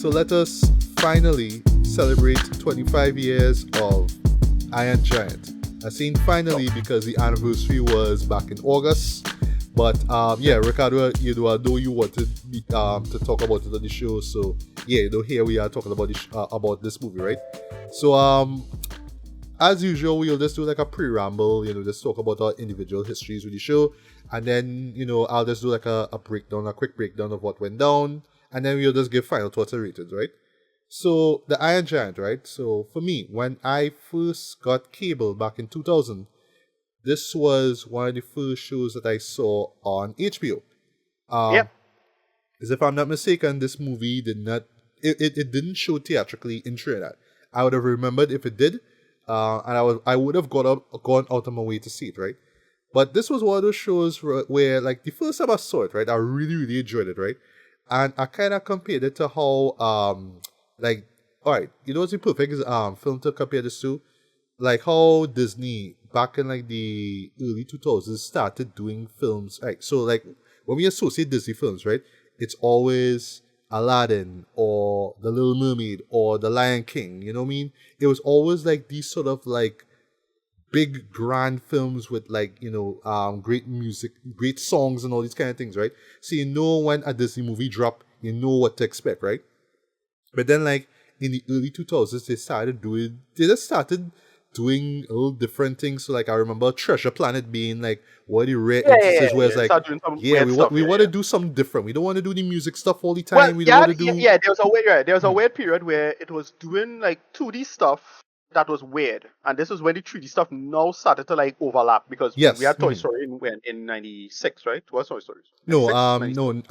so let us finally celebrate 25 years of Iron Giant. I saying finally because the anniversary was back in August. But yeah, Ricardo, I know you wanted to talk about it on the show, so yeah, here we are talking about this movie, right? So as usual, we'll just do like a pre-ramble, just talk about our individual histories with the show, and then I'll just do like a quick breakdown of what went down, and then we'll just give final thoughts and ratings, right? So the Iron Giant, right? So for me, when I first got cable back in 2000. This was one of the first shows that I saw on HBO. Yep. As if I'm not mistaken, this movie it didn't show theatrically in Trinidad. I would have remembered if it did, and I would have gone out of my way to see it, right? But this was one of those shows where like the first time I saw it, right, I really, really enjoyed it, right? And I kind of compared it to how, like, all right, what's the perfect film to compare this to? Like how Disney back in like the early 2000s started doing films, right? So like when we associate Disney films, right, it's always Aladdin or The Little Mermaid or The Lion King, you know what I mean? It was always like these sort of like big grand films with like, great music, great songs and all these kind of things, right? So when a Disney movie drop, you know what to expect, right? But then like in the early 2000s, they just started doing a little different things. So like I remember Treasure Planet being like one of the rare instances where it's like, we want to do something different. We don't want to do the music stuff all the time. Well, we don't want to do there was a weird period where it was doing like 2D stuff that was weird, and this was when the 3D stuff now started to like overlap because we had Toy Story in 96, right? What Toy Story? 99,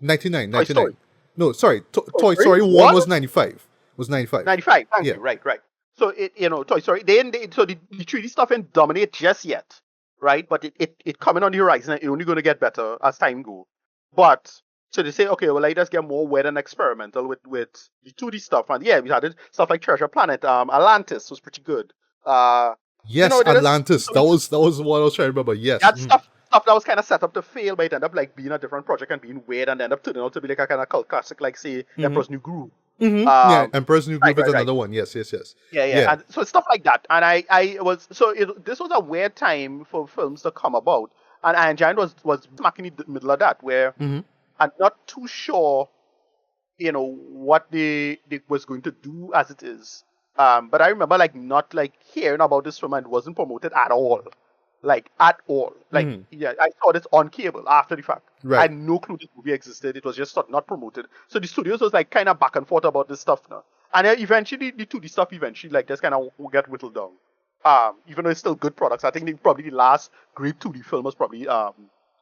99. Toy Story. No, sorry, Toy Story 1 was 95. 95. Thank you. Right. So Toy Story. So the 3D stuff didn't dominate just yet, right? But it coming on the horizon. It's only going to get better as time goes. But so they say, okay, well, let us get more weird and experimental with the 2D stuff. And yeah, we had stuff like Treasure Planet. Atlantis was pretty good. Yes, Atlantis. That was what I was trying to remember. Yes, that stuff that was kind of set up to fail, but it ended up like being a different project and being weird, and ended up turning out to be like a kind of cult classic, like say Emperor's New Groove. Mm-hmm. Emperor's New Groove is another one. Yes. Yeah. And so stuff like that. And this was a weird time for films to come about. And Iron Giant was smack in the middle of that, where I'm not too sure, what they was going to do as it is. But I remember not hearing about this film, and it wasn't promoted at all. At all. Yeah, I saw this on cable after the fact. Right. I had no clue this movie existed. It was just not promoted. So the studios was kind of back and forth about this stuff now. And then eventually, the 2D stuff just kind of get whittled down. Even though it's still good products. I think probably the last great 2D film was probably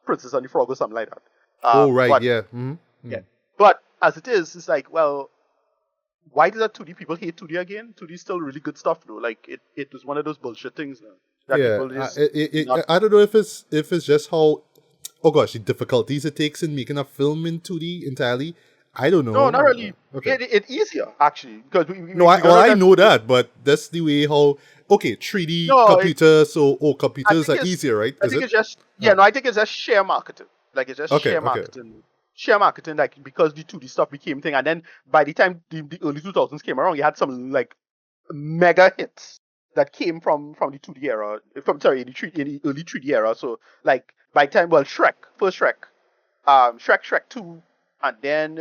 Princess and the Frog or something like that. Yeah. Mm-hmm. Yeah. But as it is, it's like, well, why do that 2D people hate 2D again? 2D is still really good stuff though. It was one of those bullshit things now. I don't know if it's just how, the difficulties it takes in making a film in 2D entirely. I don't know. No, not really. Okay. It's easier actually because I know that, but that's the way how. Okay, 3D computers. Computers are easier, right? I think it's just sheer marketing. It's just sheer marketing. Okay. Sheer marketing, because the 2D stuff became thing, and then by the time the early 2000s came around, you had some mega hits that came from the 2D era, in the early 3D era. So by the time, Shrek, Shrek 2, and then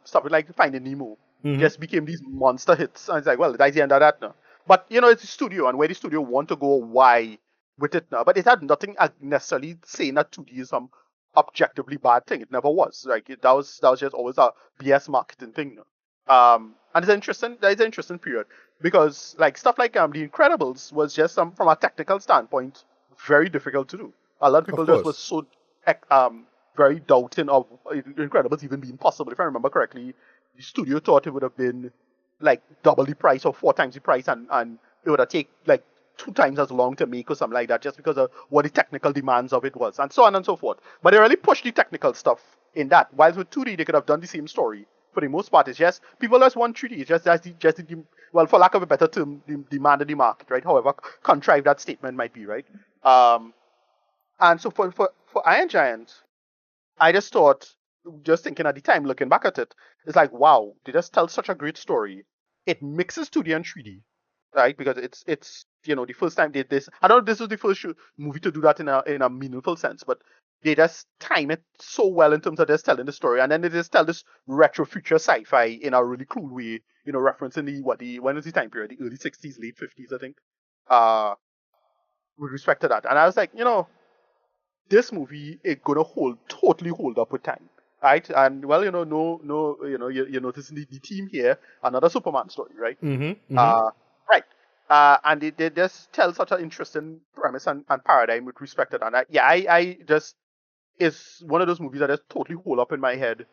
stuff like Finding Nemo just became these monster hits. And it's like, well, that's the end of that now. But it's the studio, and where the studio want to go, why with it now. But it had nothing necessarily saying that 2D is some objectively bad thing. It never was. That was just always a BS marketing thing now. And it's an interesting period because stuff like The Incredibles was just from a technical standpoint very difficult to do. A lot of people just was so very doubting of Incredibles even being possible. If I remember correctly, the studio thought it would have been double the price or 4 times the price, and it would have taken 2 times as long to make or something like that, just because of what the technical demands of it was, and so on and so forth. But they really pushed the technical stuff in that. Whilst with 2D, they could have done the same story. For the most part, it's just people just want 3D. It's just for lack of a better term, the demand of the market, right? However contrived that statement might be, right? And so for Iron Giant, I just thought just thinking at the time, looking back at it, it's like, wow, they just tell such a great story. It mixes 2D and 3D, right? Because it's the first time they did this. I don't know if this was the first movie to do that in a meaningful sense, but they just time it so well in terms of just telling the story, and then they just tell this retro future sci-fi in a really cool way. Referencing when was the time period? The early 60s, late 50s, I think. With respect to that, and I was like, this movie is gonna totally hold up with time, right? And well, no, you're noticing the team here, another Superman story, right? Right. And they just tell such an interesting premise and paradigm with respect to that. And I just it's one of those movies that just totally hold up in my head.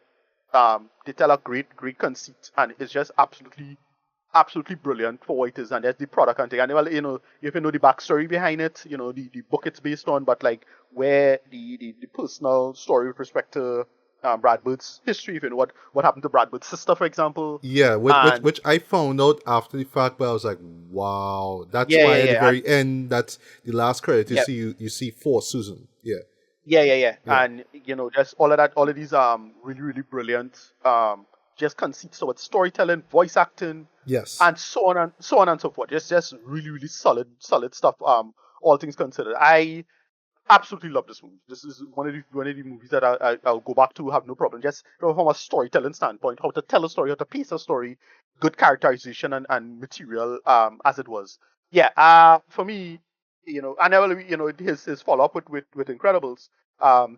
They tell a great conceit, and it's just absolutely brilliant for what it is, and that's the product and thing. And well, if you know the backstory behind it, the book it's based on, but like where the personal story with respect to Brad Bird's history, if you know what happened to Brad Bird's sister, for example. Yeah, which I found out after the fact, but I was like, wow, that's why at the very end, that's the last credit you see for Susan. Yeah. Yeah. And just all of these really brilliant just conceits towards storytelling, voice acting, yes, and so on and so forth. Just really solid stuff. All things considered, I absolutely love this movie. This is one of the movies that I'll go back to, have no problem. Just from a storytelling standpoint, how to tell a story, how to pace a story, good characterization and material as it was. Yeah. For me, and I will, his follow up with Incredibles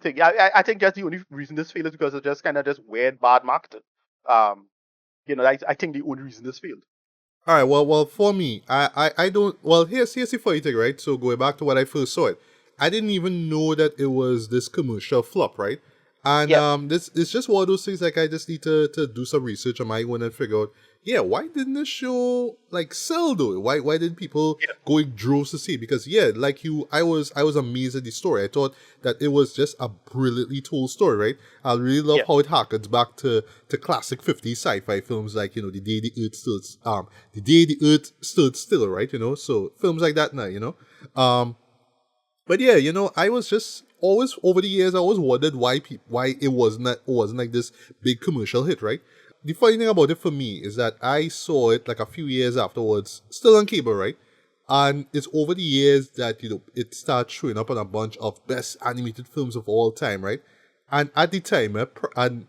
thing. I think that's the only reason this failed is because it's just kind of just weird bad marketing. I think the only reason this failed. All right. Well, for me, I don't. Well, here's the funny thing, right? So going back to when I first saw it, I didn't even know that it was this commercial flop, right? And this it's just one of those things. Like I just need to do some research on my own and figure out, why didn't this show like sell though? Why didn't people go in droves to see it? Because like you, I was amazed at the story. I thought that it was just a brilliantly told story, right? I really love how it harkens back to classic 50s sci-fi films, like the day the Earth stood still, right? So films like that now, But I was just always over the years I always wondered why it wasn't like this big commercial hit, right? The funny thing about it for me is that I saw it like a few years afterwards, still on cable, right? And it's over the years that it starts showing up on a bunch of best animated films of all time, right? And at the time, and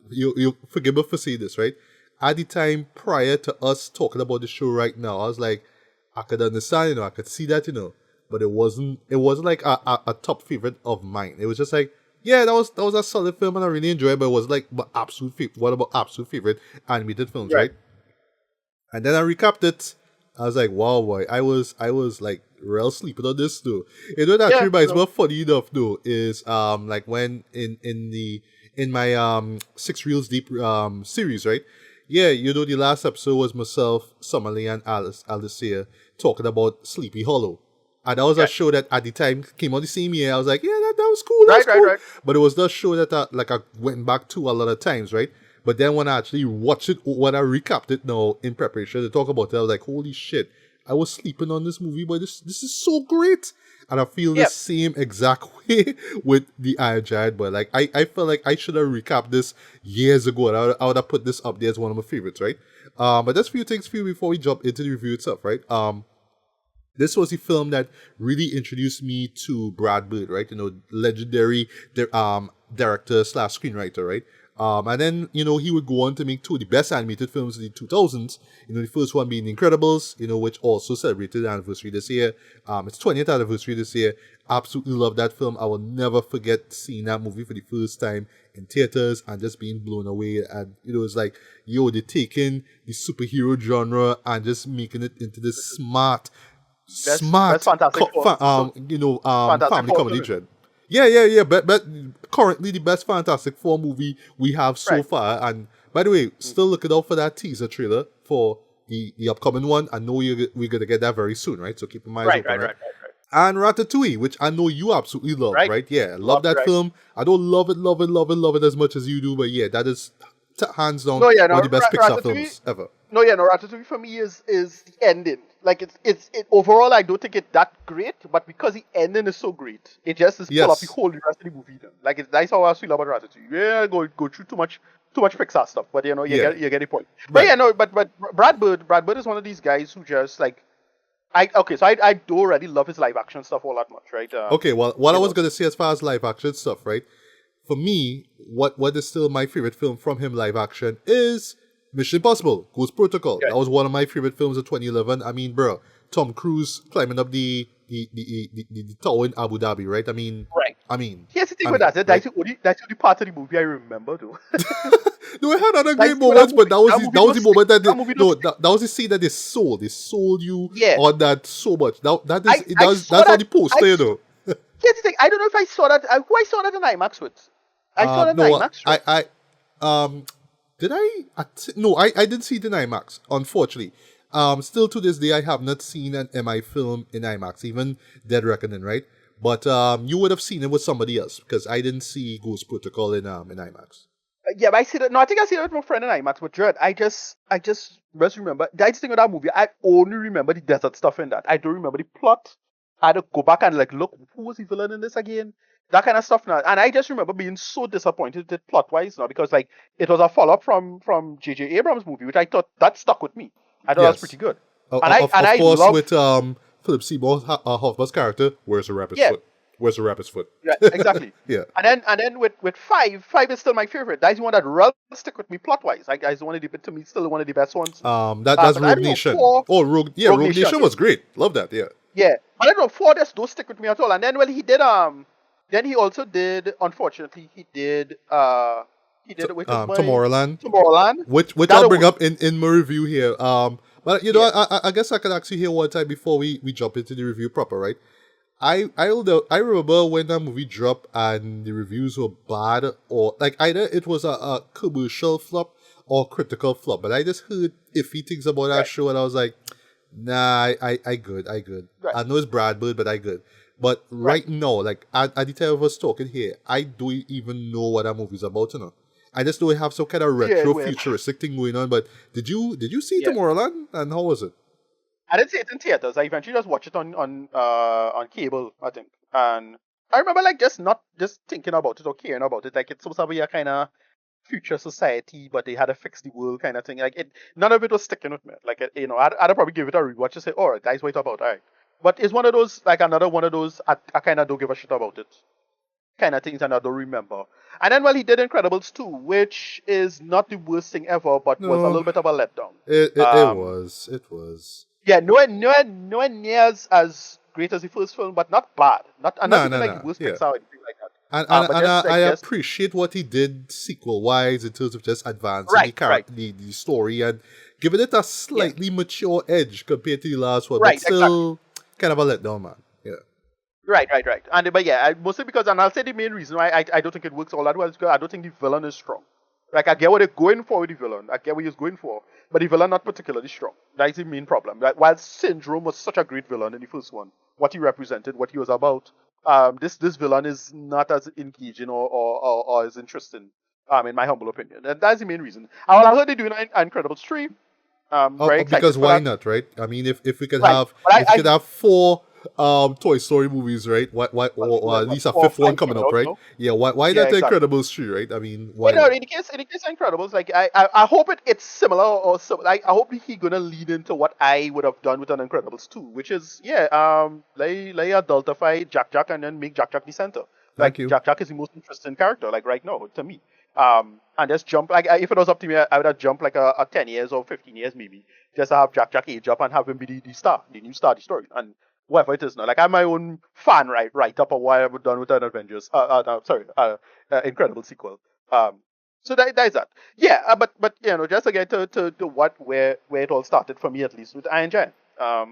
you forgive me for saying this, right? At the time prior to us talking about the show right now, I was like, I could understand, I could see that, but it wasn't like a top favorite of mine. It was just like, that was a solid film and I really enjoyed it, but it was like what about absolute favorite animated films, right? And then I recapped it. I was like, wow, boy, I was like real sleeping on this too. That actually reminds me of funny enough though, is like when in my Six Reels Deep series, right? Yeah, the last episode was myself, Summerlee, and Alicia talking about Sleepy Hollow. And that was a show that at the time came out the same year. I was like, that was cool. Right. But it was the show that I went back to a lot of times, right? But then when I actually watched it, when I recapped it now in preparation to talk about it, I was like, holy shit, I was sleeping on this movie, but this is so great. And I feel the same exact way with the Iron Giant, but like I felt like I should have recapped this years ago, and I would have put this up there as one of my favorites, right? But there's a few things for you before we jump into the review itself, right? This was the film that really introduced me to Brad Bird, right? Legendary director / screenwriter, right? And then, he would go on to make two of the best animated films in the 2000s. The first one being The Incredibles, which also celebrated the anniversary this year. Its 20th anniversary this year. Absolutely love that film. I will never forget seeing that movie for the first time in theaters and just being blown away. And, it's like, they're taking the superhero genre and just making it into this smart, fantastic family comedy trend. Yeah. But currently the best Fantastic Four movie we have so far. And by the way, still looking out for that teaser trailer for the upcoming one. I know we're gonna get that very soon, right? So keep in mind. Right. And Ratatouille, which I know you absolutely love, right? Yeah, love that film. I don't love it as much as you do, but yeah, that is hands down one of the best Pixar films ever. Ratatouille for me is the ending. like it overall I don't think it's that great, but because the ending is so great, it just is pull up the Yes. whole rest of the movie. Then. Like that's how I feel about Ratatouille. Yeah, go through too much Pixar stuff, but you know Yeah. you get the point. But Right. yeah, no, but Brad Bird is one of these guys who just like I do already love his live action stuff all that much, right? Okay, well, what I You was know, gonna say as far as live action stuff, right? For me, what is still my favorite film from him live action is Mission Impossible: Ghost Protocol. yeah, That was one of my favorite films of 2011. I mean, bro, Tom Cruise climbing up the tower in Abu Dhabi, right? right. I mean, Here's the thing I with mean, that. right? That's the only part of the movie I remember, though. No, it had other That's great the that moments, but movie. That movie that was don't the stick. moment that That movie don't stick. that was the scene that they sold you Yeah, on that so much. That is it I does saw that's on that. the poster, you know. Here's the thing. I don't know if I saw that. Who I saw that in IMAX with. I saw that in No, IMAX, right? did no, I didn't see it in IMAX, unfortunately. Still to this day, I have not seen an MI film in IMAX, even Dead Reckoning, right? But you would have seen it with somebody else because I didn't see Ghost Protocol in IMAX. Yeah, but I see that. No, I think I see that with my friend in IMAX. But Dread, I just remember. That's the thing with that movie. I only remember the desert stuff in that. I don't remember the plot. I had to go back and like look who was the villain in this again. That kind of stuff now. And I just remember being so disappointed with plot wise now because like it was a follow up from J.J. Abrams' movie, which I thought that stuck with me. I thought that was Yes, pretty good. And of I course love with Philip Seymour Hoffman's character. Where's the rapper's yeah. foot? Where's the rapper's foot? Yeah, exactly. Yeah. And then with five is still my favorite. That's the one that really stick with me plot wise. Like that's one of the to me still one of the best ones. That's But I Rogue don't know Nation. four Oh, Rogue Rogue Nation. Nation Yeah, was great. Love that. Yeah. yeah. But I don't know four just don't stick with me at all. And then well then he also did unfortunately he did with his boy Tomorrowland, Tomorrowland. which That I'll bring was up in my review here. But you know, yeah I guess I can actually hear one time before we jump into the review proper, right? I remember when that movie dropped and the reviews were bad, or like either it was a commercial flop or critical flop. But I just heard iffy things about that right show, and I was like, nah, I good, I good. right I know it's Brad Bird, but I good. But right right now, like at the time of us talking here, I don't even know what that movie's about, you know. I just know it have some kind of yeah retro well futuristic thing going on. But did you see yeah. Tomorrowland, and how was it? I didn't see it in theaters. I eventually just watched it on cable, I think. And I remember like just not just thinking about it or caring about it. Like it's supposed to be a kind of future society, but they had to fix the world kind of thing. Like it, none of it was sticking with me. Like I'd probably give it a rewatch to say, all right, guys, wait about, all right. But it's one of those like another one of those I kind of don't give a shit about it kind of things, and I don't remember. And then well, he did Incredibles 2, which is not the worst thing ever, but was a No, little bit of a letdown. it Um, was. It was. Yeah, nowhere near as great as the first film, but not bad. Not No, even no, like the no. worst Yeah. Pixar or anything like that. And and, But and just I like just appreciate what he did sequel wise in terms of just advancing right, right, the story and giving it a yeah, slightly mature edge compared to the last one, but right, exactly, still kind of a letdown, man. Yeah. right. And but yeah, mostly because, and I'll say the main reason why I don't think it works all that well is because I don't think the villain is strong. Like I get what they're going for with the villain, I get what he's going for, but the villain not particularly strong. That's the main problem. Like, while Syndrome was such a great villain in the first one, what he represented, what he was about, this villain is not as engaging or as interesting. In my humble opinion, and that's the main reason. And I heard they're doing Incredibles 3. Very excited Because for why that. not, right? I mean, if we could Right, have but if we could have four Toy Story movies, right? Why or at well, least a four or fifth one five coming coming up, out right? now. Yeah, why Yeah, not the exactly. Incredibles 3, right? I mean, You why know, not? in the case of Incredibles, like I hope it's similar or so. Like I hope he gonna lead into what I would have done with an Incredibles 2, which is lay adultify Jack and then make Jack the center. Thank Like you. Jack is the most interesting character, like right now to me. And just jump like if it was up to me, I would have jumped like a 10 years or 15 years maybe, just to have Jack age up and have him be the star, the new star, of the story, and whatever it is now. Like I'm my own fan write up of what I've done with an Avengers. No, sorry, Incredible sequel. Um, so that is that. Yeah, but you know, just again to where it all started for me at least with Iron Giant.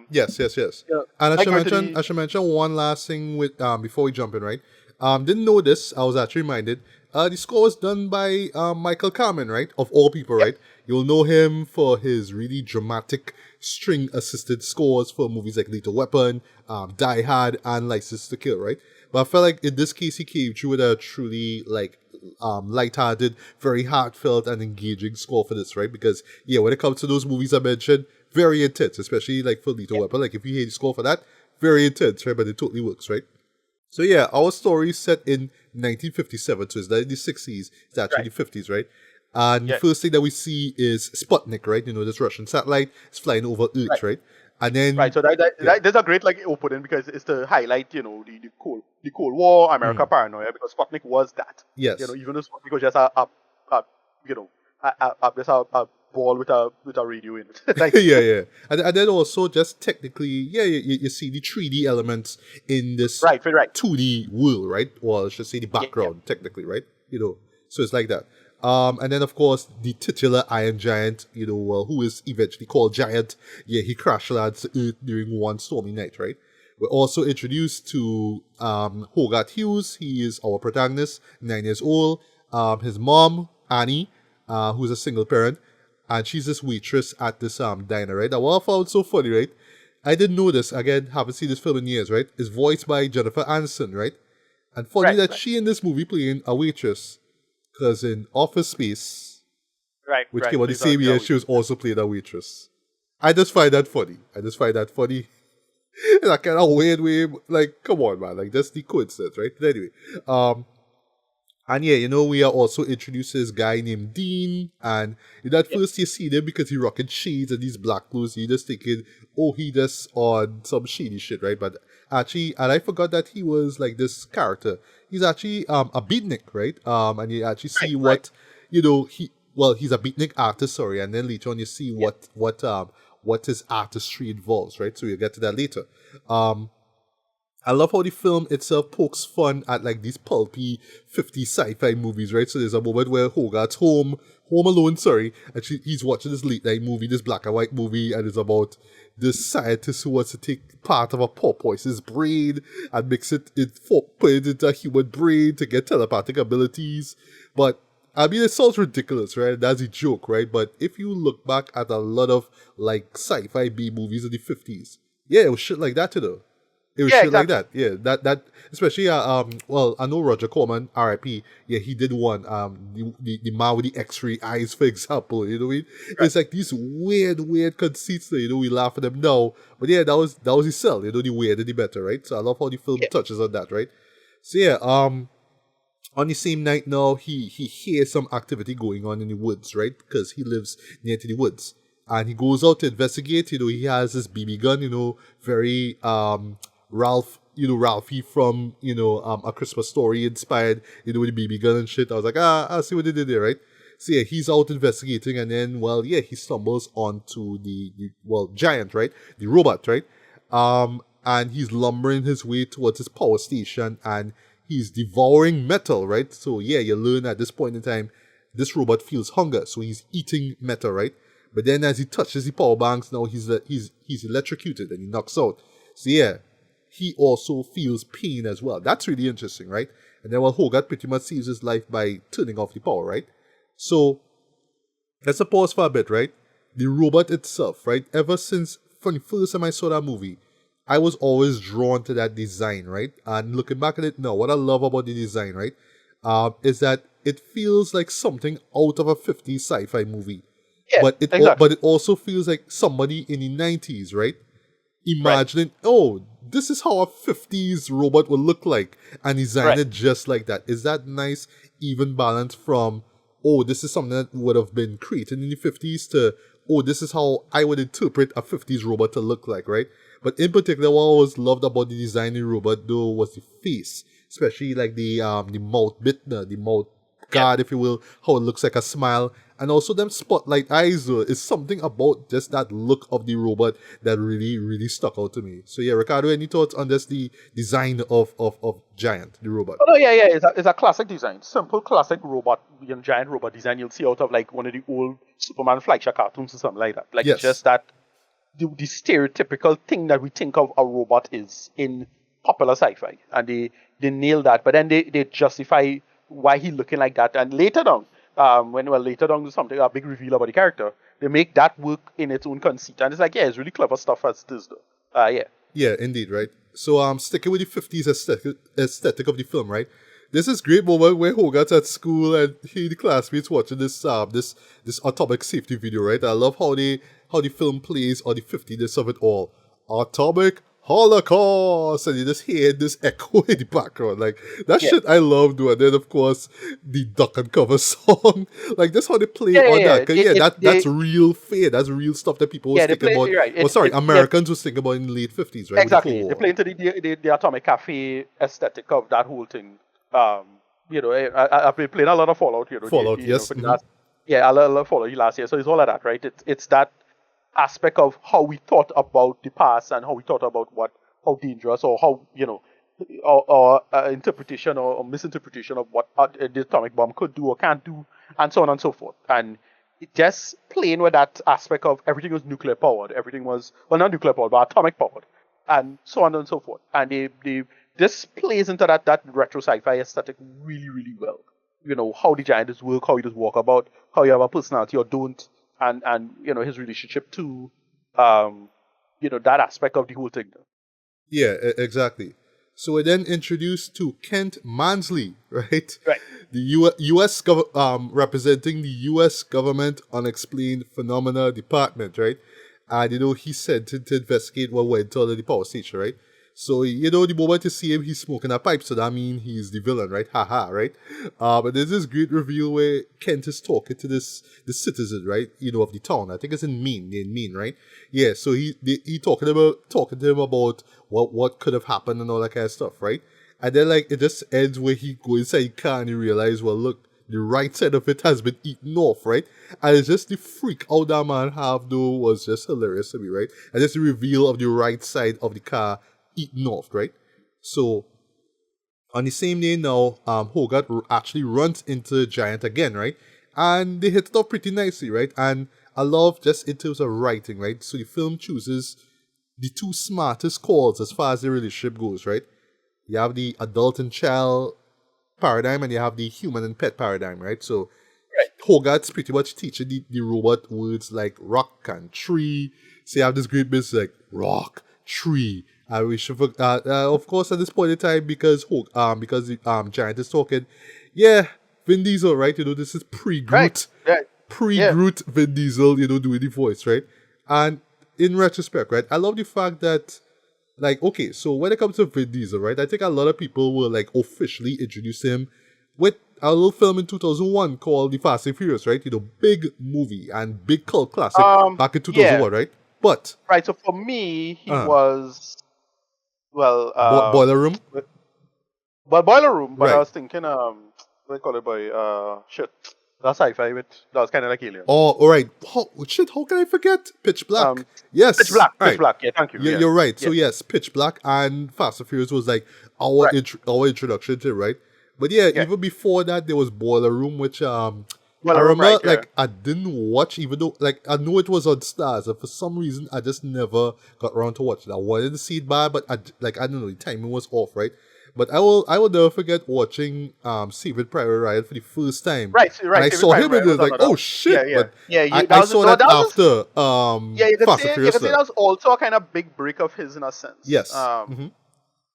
Yes. Yeah, And like going to the I should mention one last thing with before we jump in, right? Didn't know this. I was actually reminded. The score was done by Michael Kamen, right? Of all people, yeah right? You'll know him for his really dramatic string-assisted scores for movies like Lethal Weapon, Die Hard, and License to Kill, right? But I felt like in this case he came through with a truly like light-hearted, very heartfelt and engaging score for this, right? Because yeah, when it comes to those movies I mentioned, very intense, especially like for Lethal Weapon. Like if you hear the score for that, very intense, right? But it totally works, right? So yeah, our story is set in 1957, so it's not in the 60s, it's actually the 50s, right? And the first thing that we see is Sputnik, right? You know, this Russian satellite is flying over Earth, right? And then so there's a great like opening because it's to highlight, you know, the Cold War, America paranoia, because Sputnik was that. Yes. You know, even though Sputnik was just a ball with a radio in it. Like, yeah. And then also just technically, you see the 3D elements in this 2D world, right? Or I should say the background, technically, right? You know, so it's like that. And then of course the titular Iron Giant, you know, who is eventually called Giant. Yeah, he crash lands to Earth during one stormy night, right? We're also introduced to Hogarth Hughes. He is our protagonist, 9 years old. His mom, Annie, who's a single parent, and she's this waitress at this diner, right? Now, what I found so funny, right? I didn't know this, again, haven't seen this film in years, right? It's voiced by Jennifer Aniston, right? And funny that she in this movie playing a waitress, because in Office Space, which came out the same year, she was also playing a waitress. I just find that funny. In a kind of weird way, like, come on, man, like, that's the coincidence, right? But anyway, and yeah, you know, we are also introduced to this guy named Dean, and in that first you see them because he rocking shades and these black clothes, you just thinking, oh, he just on some shady shit, right? But actually, and I forgot that he was like this character. He's actually a beatnik, right? And you actually see you know, he's a beatnik artist, sorry, and then later on you see what his artistry involves, right? So you'll get to that later. I love how the film itself pokes fun at like these pulpy 50s sci-fi movies, right? So there's a moment where Hogarth's home alone, and he's watching this late night movie, this black and white movie, and it's about this scientist who wants to take part of a porpoise's brain and mix it put it into a human brain to get telepathic abilities. But I mean, it sounds ridiculous, right? That's a joke, right? But if you look back at a lot of like sci-fi B movies in the 50s, yeah, it was shit like that, you know. It was shit like that. Yeah, that especially well, I know Roger Corman, R.I.P. Yeah, he did one. The man with the X-ray eyes, for example. You know what I mean? It's like these weird conceits that, you know, we laugh at them now. But yeah, that was his sell. You know, the weirder the better, right? So I love how the film touches on that, right? So yeah, on the same night now, he hears some activity going on in the woods, right? Because he lives near to the woods. And he goes out to investigate, you know, he has this BB gun, you know, very Ralphie from, you know, A Christmas Story inspired, you know, with the BB gun and shit. I was like, I see what they did there, right? So yeah, he's out investigating, and then, well, yeah, he stumbles onto the Giant, right? The robot, right? And he's lumbering his way towards his power station, and he's devouring metal, right? So yeah, you learn at this point in time, this robot feels hunger, so he's eating metal, right? But then as he touches the power banks, now he's electrocuted and he knocks out. So yeah, he also feels pain as well. That's really interesting, right? And then Hogarth pretty much saves his life by turning off the power, right? So let's pause for a bit, right? The robot itself, right? Ever since from the first time I saw that movie, I was always drawn to that design, right? And looking back at it now, what I love about the design, right, is that it feels like something out of a 50s sci-fi movie. Yeah, but it also feels like somebody in the 90s, right? Imagining, oh, this is how a 50s robot would look like, and design it just like that. Is that nice, even balance from, oh, this is something that would have been created in the 50s to, oh, this is how I would interpret a 50s robot to look like, right? But in particular, what I always loved about the design of the robot, though, was the face, especially like the mouth bit, the mouth guard, if you will, how it looks like a smile. And also them spotlight eyes, though, is something about just that look of the robot that really, really stuck out to me. So yeah, Ricardo, any thoughts on this, the design of Giant, the robot? Oh, no, yeah, it's a classic design. Simple, classic robot, giant robot design you'll see out of like one of the old Superman flagship cartoons or something like that. Like, it's just that the stereotypical thing that we think of a robot is in popular sci-fi. And they nail that, but then they justify why he looking like that. And later on, later on there's something, a big reveal about the character, they make that work in its own conceit. And it's like, yeah, it's really clever stuff as it is, though. Yeah, indeed, right? So sticking with the 50s aesthetic of the film, right? There's this great moment where Hogarth's at school and he and the classmates watching this atomic safety video, right? I love how they how the film plays or the 50ness of it all. Atomic Holocaust, and you just hear this echo in the background. Like, that shit I love doing. And then, of course, the duck and cover song. Like, that's how they play on that. 'Cause, that's real fare. That's real stuff that people was thinking about. Right. Americans was thinking about in the late 50s, right? Exactly. They play into the Atomic Cafe aesthetic of that whole thing. I've been playing a lot of Fallout. Fallout, yes. A lot of Fallout last year. So it's all of that, right? It's that aspect of how we thought about the past and how we thought about how dangerous or how, or interpretation or misinterpretation of what the atomic bomb could do or can't do, and so on and so forth. And it just playing with that aspect of everything was nuclear powered, everything was, well, not nuclear powered, but atomic powered, and so on and so forth. And this plays into that retro sci-fi aesthetic really, really well. How the giants work, how he does walk about, how you have a personality or don't, and his relationship to that aspect of the whole thing. Yeah, exactly. So we're then introduced to Kent Mansley, right? Right. The U.S. representing the U.S. Government Unexplained Phenomena Department, right? And he's sent to investigate what went on at the power station, right? So, the moment you see him, he's smoking a pipe, so that means he's the villain, right? Haha, right? But there's this great reveal where Kent is talking to the citizen, right? Of the town. I think it's in Maine, right? Yeah, so he talking to him about what could have happened and all that kind of stuff, right? And then, like, it just ends where he goes inside the car and he realizes, well, look, the right side of it has been eaten off, right? And it's just the freak out that man have, though, was just hilarious to me, right? And just the reveal of the right side of the car eaten off, right? So on the same day now, Hogarth actually runs into the giant again, right? And they hit it off pretty nicely, right? And I love just in terms of writing, right? So the film chooses the two smartest calls as far as the relationship goes, right? You have the adult and child paradigm and you have the human and pet paradigm, right? So Hogarth's pretty much teaching the robot words like rock and tree. So you have this great bit like rock, tree. We should, of course, at this point in time, because the giant is talking, Vin Diesel, right? This is pre-Groot, pre-Groot Vin Diesel, doing the voice, right? And in retrospect, right, I love the fact that, like, okay, so when it comes to Vin Diesel, right, I think a lot of people will, like, officially introduce him with a little film in 2001 called The Fast and Furious, right? Big movie and big cult classic back in 2001, right? But... Right, so for me, he was... Well, Boiler Room? Boiler Room, but right. I was thinking, what do they call it by, that's sci-fi, that was kind of like Alien. Oh, alright. How can I forget? Pitch Black. Yes. Pitch Black, right. Pitch Black, yeah, thank you. Yeah, you're right. So yes, Pitch Black and Fast and Furious was like our introduction to it, right? But even before that, there was Boiler Room, which, I remember, I didn't watch, even though, like, I know it was on Stars, and for some reason, I just never got around to watch it. I wanted to see it bad, but I don't know, the timing was off, right? But I will never forget watching Saving Private Ryan for the first time. Right. And I saw him and it was like, oh shit! Yeah. But I saw that after you could say that was also a kind of big break of his in a sense. Yes.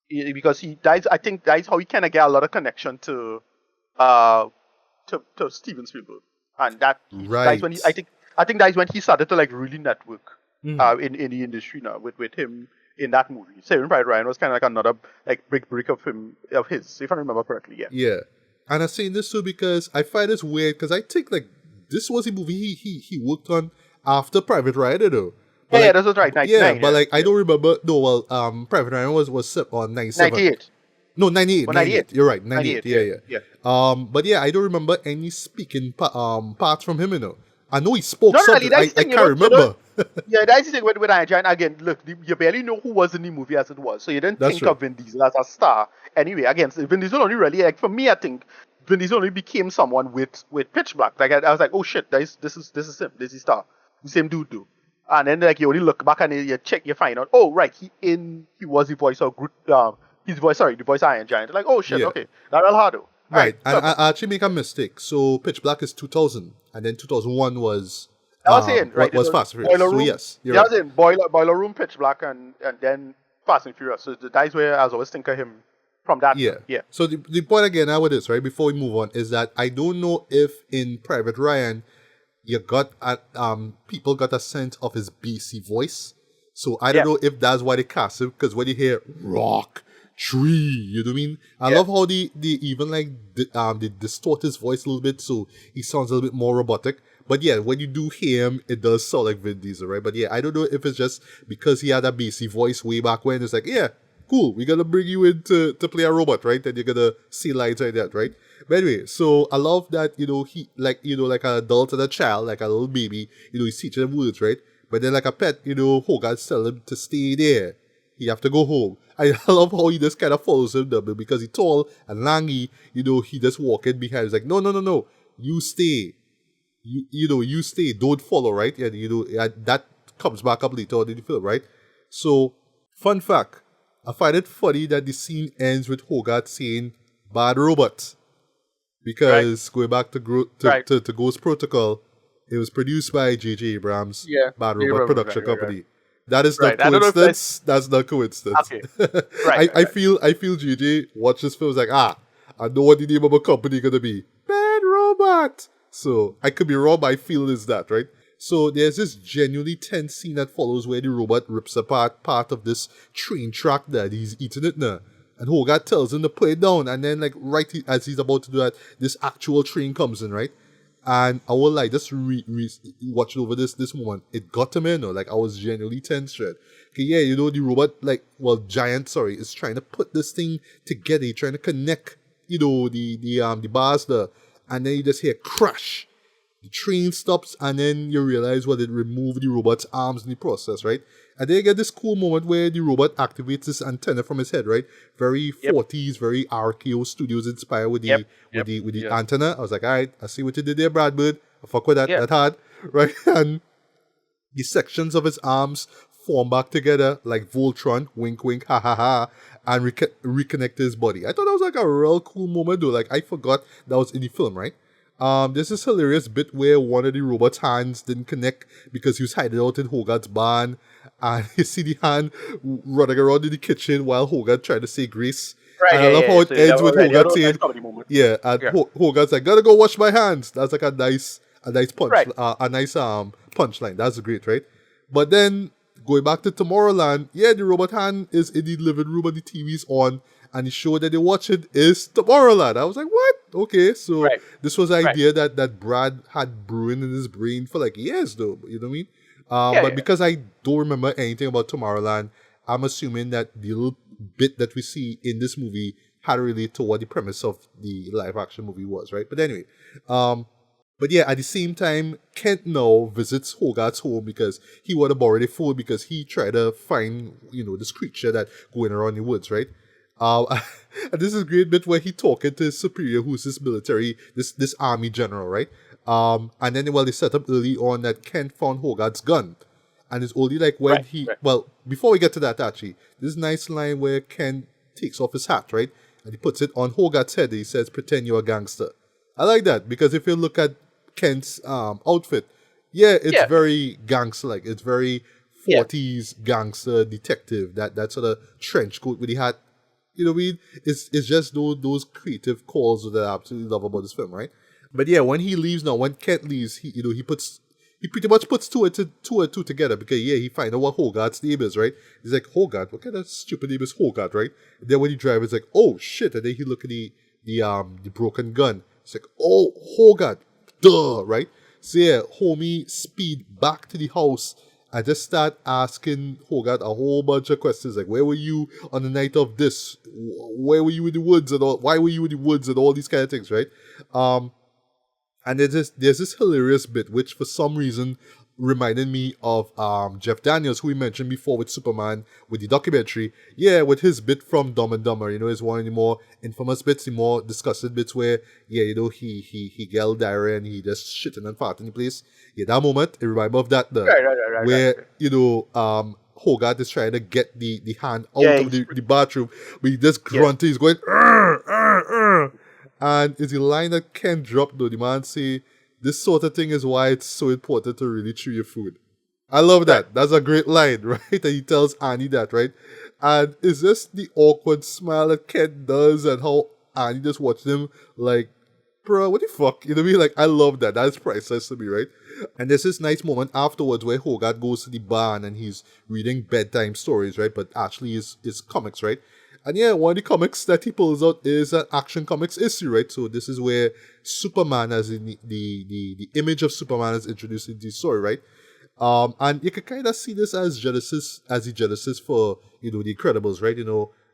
Because I think that's how he kind of get a lot of connection to Steven Spielberg, and that's when I think that's when he started to like really network in the industry now with him in that movie. Saving Private Ryan was kind of like another like big break of his, if I remember correctly. Yeah. And I'm saying this too because I find this weird because I think like this was a movie he worked on after Private Ryan, though. But that was right. 99, but like I don't remember. No, well, Private Ryan was set on 97. 98. No, 98. 98. You're right. 98. Yeah. But I don't remember any speaking parts from him, I know he spoke something. I can't remember. That's the thing with Iron Giant. Again, look, you barely know who was in the movie as it was. So you didn't think of Vin Diesel as a star. Anyway, again, Vin Diesel only really, like, for me, I think Vin Diesel only became someone with Pitch Black. Like, I was like, oh shit, this is him. This is his star. The same dude do. And then, like, you only look back and you check, you find out, oh, right, he was the voice of Groot, the voice of Iron Giant. Like, oh shit, okay, that's Ricardo. Right, and I actually make a mistake. So Pitch Black is 2000, and then 2001 was was Fast and Furious. So yes, you're right. I was in Boiler Room, Pitch Black, and then Fast and Furious. So that's where I was always think of him from that. Yeah. So the point again now with this, right, before we move on, is that I don't know if in Private Ryan you got people got a sense of his BC voice. So I don't Yeah, know if that's why they cast him, because when you hear rock, tree, you know what I mean? I yeah, love how they even like they distort his voice a little bit so he sounds a little bit more robotic. But yeah, when you do hear him, it does sound like Vin Diesel, right? But yeah, I don't know if it's just because he had a BC voice way back when. It's like, yeah, cool, we're gonna bring you in to play a robot, right? And you're gonna see lines like that, right? But anyway, so I love that, he like, like an adult and a child, like a little baby, he's teaching them words, right? But then like a pet, Hogarth's telling him to stay there. He have to go home. I love how he just kind of follows him double because he's tall and langy, he just walking behind. He's like, no, no, no, no, you stay. You stay, don't follow, right? And that comes back up later on in the film, right? So, fun fact, I find it funny that the scene ends with Hogarth saying bad robot. right, Because going back to right. to Ghost Protocol, it was produced by J.J. Abrams' Yeah, Bad yeah, Robot right, right, production right, right. company. That is not Right. I don't know if that's coincidence. That's not coincidence. okay. Right, I, right, I right. feel I feel JJ watched this film was like, I know what the name of a company gonna be. Bad Robot. So I could be wrong, but I feel is that, right? So there's this genuinely tense scene that follows where the robot rips apart part of this train track that he's eating it now. And Hogarth tells him to put it down, and then like as he's about to do that, this actual train comes in, right? And I will like just watching over this moment. It got him in, like I was genuinely tense. Right? Okay, yeah, the robot giant, sorry, is trying to put this thing together, trying to connect, the bars there, and then you just hear crash. The train stops, and then you realize it removed the robot's arms in the process, right? And then you get this cool moment where the robot activates this antenna from his head, right? Very Yep, 40s, very RKO Studios inspired with yep, the yep. Yeah, antenna. I was like, all right, I see what you did there, Brad Bird. I fuck with that. yeah. That hard, right? And the sections of his arms form back together like Voltron, wink, wink, ha ha ha, and reconnect his body. I thought that was like a real cool moment though. Like I forgot that was in the film, right? There's this hilarious bit where one of the robot's hands didn't connect because he was hiding out in Hogarth's barn, and you see the hand running around in the kitchen while Hogarth trying to say grace. Right, And I yeah, love yeah, how yeah. it So that ends with already, that Hogarth was a nice saying, comedy moment. "Yeah," and Yeah. Hogarth's like, "Gotta go wash my hands." That's like a nice Right. punchline. That's great, right? But then going back to Tomorrowland, yeah, the robot hand is in the living room and the TV's on, and the show that they're watching is Tomorrowland. I was like, what? Okay, so Right. this was the Right. idea that Brad had brewing in his brain for like years, though. You know what I mean? Yeah, But yeah. because I don't remember anything about Tomorrowland, I'm assuming that the little bit that we see in this movie had to relate to what the premise of the live action movie was, right? But anyway, um, but yeah, at the same time, Kent now visits Hogarth's home because he would have borrowed a phone because he tried to find, this creature that going around the woods, right? Um, and this is a great bit where he talking to his superior, who's this military, this army general, right? And then they set up early on that Kent found Hogarth's gun, and it's only like when Right. Right. before we get to that actually, this nice line where Kent takes off his hat, right, and he puts it on Hogarth's head. He says, "Pretend you're a gangster." I like that because if you look at Kent's outfit, yeah, it's Yeah. very gangster like. It's very Yeah. 40s gangster detective. That sort of trench coat with the hat. You know what I mean? It's just those creative calls that I absolutely love about this film, right? But yeah, when he leaves now, when Kent leaves, he pretty much puts two and two together because yeah, he finds out what Hogarth's name is, right? He's like, Hogarth, what kind of stupid name is Hogarth, right? And then when he drives, it's like, oh shit, and then he look at the broken gun. It's like, oh, Hogarth, duh, right? So yeah, homie speed back to the house and just start asking Hogarth a whole bunch of questions like, where were you on the night of this? Where were you in the woods and all? Why were you in the woods and all these kind of things, right? And there's this hilarious bit which for some reason reminded me of Jeff Daniels, who we mentioned before with Superman, with the documentary. Yeah, with his bit from Dumb and Dumber, is one of the more infamous bits, the more disgusted bits where, yeah, he get diarrhea and he just shitting and farting in the place. Yeah, that moment, it reminded me of that, Right. Right. Right. Right. where, Right. Hogarth is trying to get the hand out Yeah. of the bathroom, but he just Yeah. grunting, he's going, "Arr, arr, arr." And it's a line that Ken dropped though. The man say, this sort of thing is why it's so important to really chew your food. I love Right. that. That's a great line, right? And he tells Annie that, right? And it's just the awkward smile that Ken does and how Annie just watches him like, bro, what the fuck? You know what I mean? Like, I love that. That's priceless to me, right? And there's this nice moment afterwards where Hogarth goes to the barn and he's reading bedtime stories, right? But actually is comics, right? And yeah, one of the comics that he pulls out is an Action Comics issue, right? So this is where Superman, as in the image of Superman, is introduced into the story, right? And you can kind of see this as the genesis for, the Incredibles, right?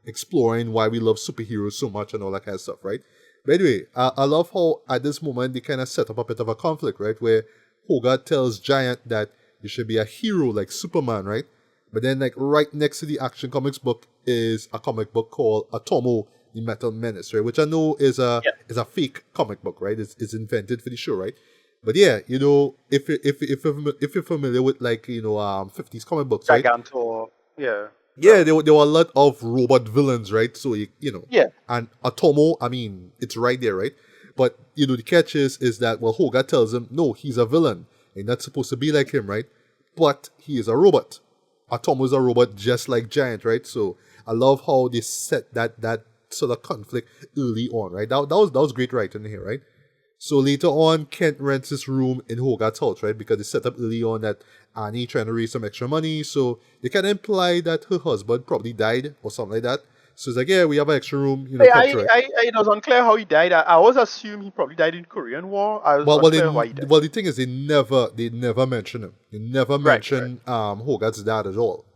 Exploring why we love superheroes so much and all that kind of stuff, right? But anyway, I love how at this moment they kind of set up a bit of a conflict, right? Where Hogarth tells Giant that you should be a hero like Superman, right? But then, like, right next to the Action Comics book is a comic book called Atomo, the Metal Menace, right? Which I know is a fake comic book, right? It's invented for the show, right? But yeah, if you're familiar with, like, 50s comic books, right? Gigantor, yeah. Yeah, there were a lot of robot villains, right? So Yeah. and Atomo, I mean, it's right there, right? But the catch is that, well, Hogarth tells him, no, he's a villain, and not supposed to be like him, right? But he is a robot. Atomo is a robot just like Giant, right? So I love how they set that sort of conflict early on, right? That was great writing here, right? So later on, Kent rents his room in Hogarth's house, right? Because they set up early on that Annie trying to raise some extra money, so they can imply that her husband probably died or something like that. So it's like, yeah, we have an extra room, come to it. It was unclear how he died. I always assumed he probably died in Korean War. I was unclear why he died. Well, the thing is, they never mention him. They never mention Hogarth's dad at all.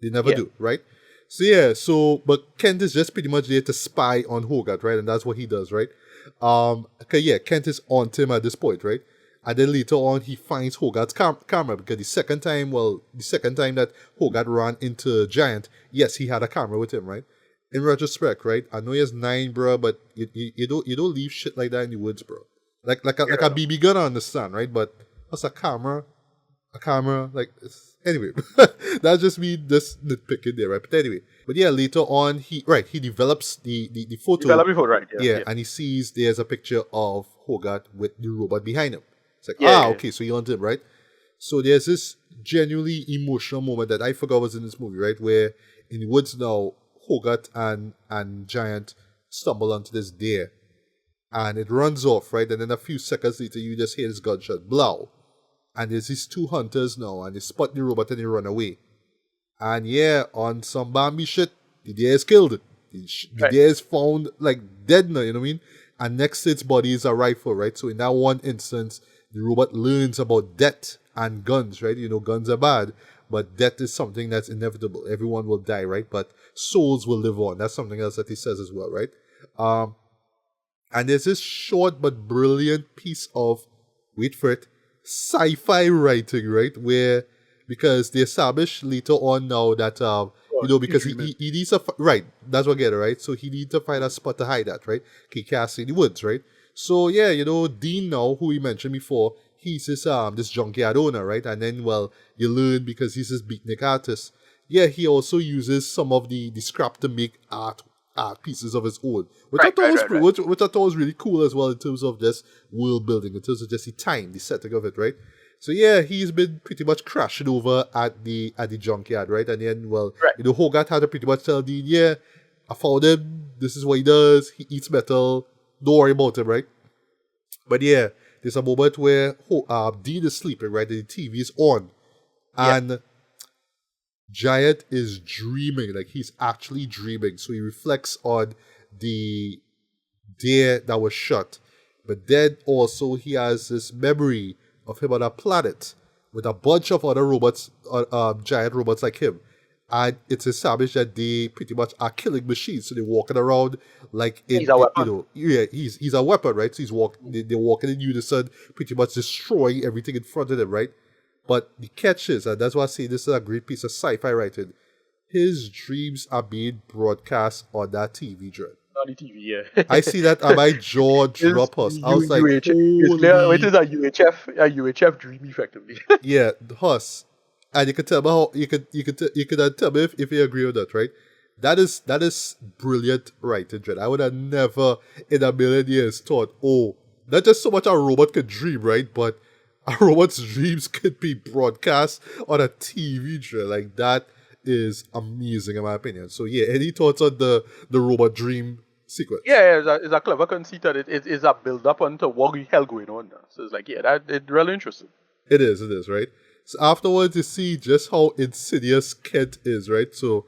They never do, right? So yeah, but Kent is just pretty much there to spy on Hogarth, right? And that's what he does, right? Okay, yeah, Kent is on to him at this point, right? And then later on, he finds Hogarth's camera because the second time that Hogarth ran into Giant, yes, he had a camera with him, right? In retrospect, right? I know he has 9, bro, but you don't leave shit like that in the woods, bro. Like a BB gun, I understand, right? But what's a camera, like anyway, that's just me just nitpicking there, right? But anyway, but yeah, later on, he develops the photo. Develop before, right? Yeah, and he sees there's a picture of Hogarth with the robot behind him. It's like, okay, so you want him, right? So there's this genuinely emotional moment that I forgot was in this movie, right? Where in the woods now, Hogarth and Giant stumble onto this deer. And it runs off, right? And then a few seconds later, you just hear this gunshot, blow. And there's these 2 hunters now, and they spot the robot and they run away. And yeah, on some Bambi shit, the deer is killed. The deer is found, like, dead now, you know what I mean? And next to its body is a rifle, right? So in that one instance, the robot learns about death and guns, right? Guns are bad, but death is something that's inevitable. Everyone will die, right? But souls will live on. That's something else that he says as well, right? And there's this short but brilliant piece of, wait for it, sci-fi writing, right? Where, because they establish later on now that, because he needs to, right, that's what I get it, right? So he needs to find a spot to hide at, right? He can't stay in the woods, right? So yeah, Dean now, who we mentioned before, he's this junkyard owner, right? And then, well, you learn because he's this beatnik artist. Yeah, he also uses some of the scrap to make art pieces of his own, which I thought was really cool as well in terms of this world building, in terms of just the setting of it, right? So yeah, he's been pretty much crashing over at the junkyard, right? And then, well, Hogarth had to pretty much tell Dean, yeah, I found him. This is what he does. He eats metal. Don't worry about him, right? But yeah, there's a moment where Dean is sleeping, right? And the TV is on. And Giant is dreaming. Like, he's actually dreaming. So he reflects on the deer that was shot. But then also he has this memory of him on a planet with a bunch of other robots, giant robots like him. And it's established that they pretty much are killing machines. So they're walking around like he's a weapon. He's a weapon, right? So they're walking in unison, pretty much destroying everything in front of them, right? But the catch is, and that's why I say this is a great piece of sci-fi writing, his dreams are being broadcast on that TV, Dread. On the TV, yeah. I see that and my jaw drop us. I was like, it is a UHF dream, effectively. Yeah, the horse. And you can tell me how you could tell me if you agree with that, right? That is brilliant writing, Dread. I would have never in a million years thought, not just so much a robot could dream, right? But a robot's dreams could be broadcast on a TV, Dread. Like, that is amazing in my opinion. So yeah, any thoughts on the robot dream sequence? Yeah, it's a clever conceit that it is a build up onto what the hell going on now. So it's like, yeah, it's really interesting. it is, right? So afterwards, you see just how insidious Kent is, right? So,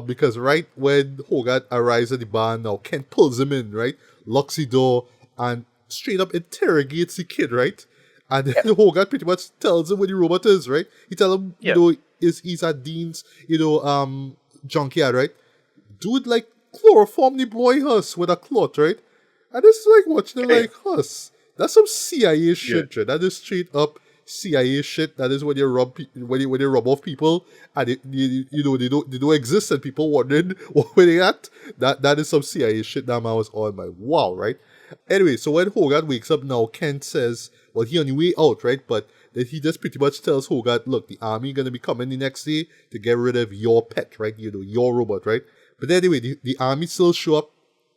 because right when Hogarth arrives at the barn now, Kent pulls him in, right? Locks the door and straight up interrogates the kid, right? And then Yeah. Hogarth pretty much tells him where the robot is, right? He tells him, Yeah. he's at Dean's, junkyard, right? Dude, like, chloroform the boy Huss with a cloth, right? And this is like watching it Yeah. like, Huss, that's some CIA shit, Yeah. right? That is straight up CIA shit. That is when you rob when you rob off people and they don't exist and people wondering where they at. That is some CIA shit. That man was on my wow, right? Anyway, so when Hogarth wakes up now, Kent says, well, he on the way out, right? But then he just pretty much tells Hogarth, look, the army gonna be coming the next day to get rid of your pet, right? Your robot, right? But anyway, the army still show up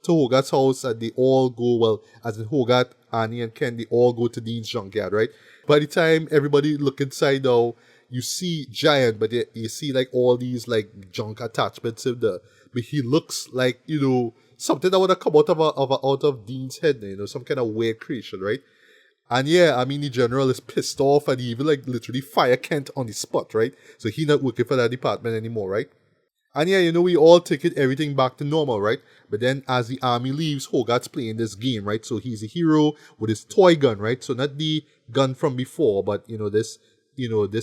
to Hogarth's house and they all go, well, as in Hogarth, Annie, and Ken, they all go to Dean's junkyard, right? By the time everybody look inside now, you see Giant, but you see like all these like junk attachments in there. But he looks like, something that would have come out of Dean's head, some kind of weird creation, right? And yeah, I mean, the general is pissed off and he even like literally fire Kent on the spot, right? So he not working for that department anymore, right? And yeah, we all take everything back to normal, right? But then as the army leaves, Hogarth's playing this game, right? So he's a hero with his toy gun, right? So not the gun from before, but this